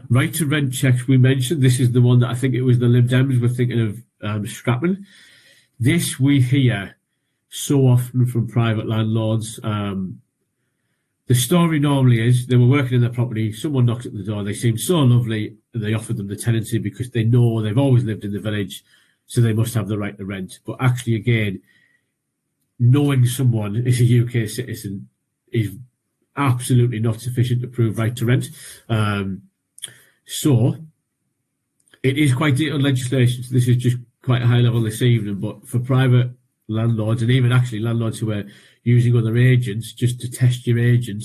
Right to rent checks we mentioned. This is the one that I think it was the Lib Dems were thinking of scrapping. This we hear so often from private landlords. The story normally is they were working in their property, someone knocked at the door, they seemed so lovely, and they offered them the tenancy because they know they've always lived in the village, so they must have the right to rent. But actually, again, knowing someone is a UK citizen is absolutely not sufficient to prove right to rent. So it is quite detailed legislation. So this is just quite a high level this evening, but for private landlords and even actually landlords who are using other agents just to test your agent,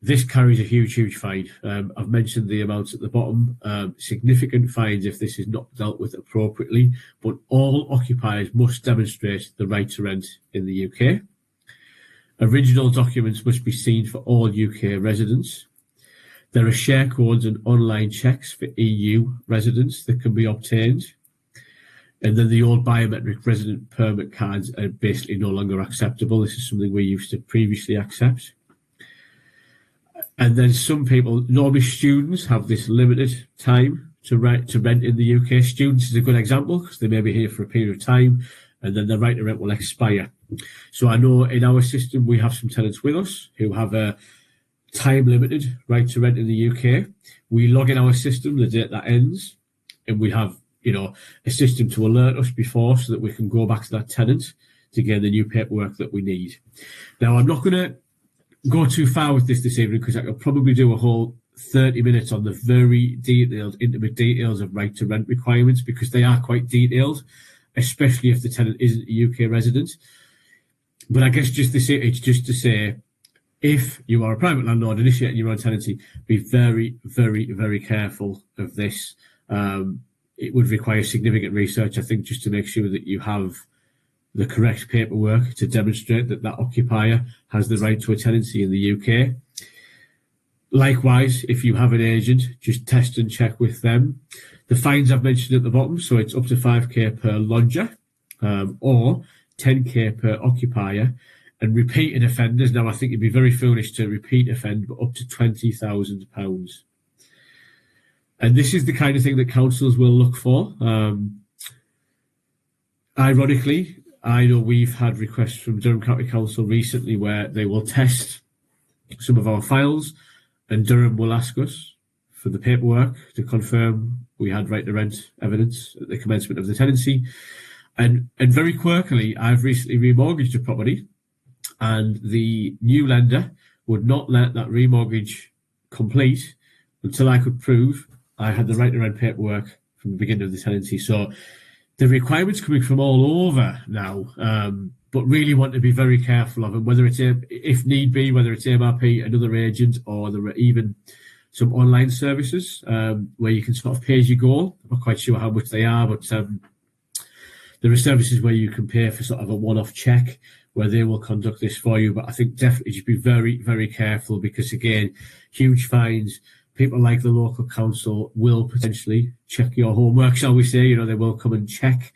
this carries a huge fine. I've mentioned the amounts at the bottom. Significant fines if this is not dealt with appropriately, but all occupiers must demonstrate the right to rent in the UK. Original documents must be seen for all UK residents. There are share codes and online checks for EU residents that can be obtained. And then the old biometric resident permit cards are basically no longer acceptable. This is something we used to previously accept. And then some people, normally students, have this limited time to rent in the UK. Students is a good example because they may be here for a period of time and then their right to rent will expire. So I know in our system we have some tenants with us who have a time-limited right to rent in the UK. We log in our system the date that ends, and we have, a system to alert us before so that we can go back to that tenant to get the new paperwork that we need. Now, I'm not going to go too far with this evening because I could probably do a whole 30 minutes on the very detailed, intimate details of right to rent requirements because they are quite detailed, especially if the tenant isn't a UK resident. But I guess it's just to say, if you are a private landlord initiating your own tenancy, be very, very, very careful of this. It would require significant research, I think, just to make sure that you have the correct paperwork to demonstrate that occupier has the right to a tenancy in the UK. Likewise, if you have an agent, just test and check with them. The fines I've mentioned at the bottom, so it's up to 5k per lodger or 10k per occupier. And repeated offenders, now I think it'd be very foolish to repeat offend, but up to £20,000. And this is the kind of thing that councils will look for. Ironically, I know we've had requests from Durham County Council recently where they will test some of our files and Durham will ask us for the paperwork to confirm we had right to rent evidence at the commencement of the tenancy. And very quirkily, I've recently remortgaged a property and the new lender would not let that remortgage complete until I could prove I had the right to rent paperwork from the beginning of the tenancy. So the requirements coming from all over now, but really want to be very careful of them, whether it's, if need be, whether it's AMRP, another agent, or there are even some online services where you can sort of pay as you go. I'm not quite sure how much they are, but there are services where you can pay for sort of a one-off check where they will conduct this for you. But I think definitely just be very, very careful because, again, huge fines. People like the local council will potentially check your homework, shall we say. They will come and check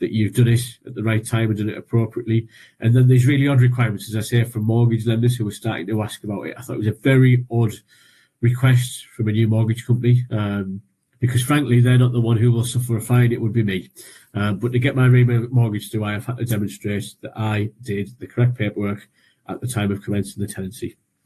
that you've done it at the right time and done it appropriately. And then there's really odd requirements, as I say, from mortgage lenders who are starting to ask about it. I thought it was a very odd request from a new mortgage company because, frankly, they're not the one who will suffer a fine. It would be me. But to get my remortgage through, I have had to demonstrate that I did the correct paperwork at the time of commencing the tenancy.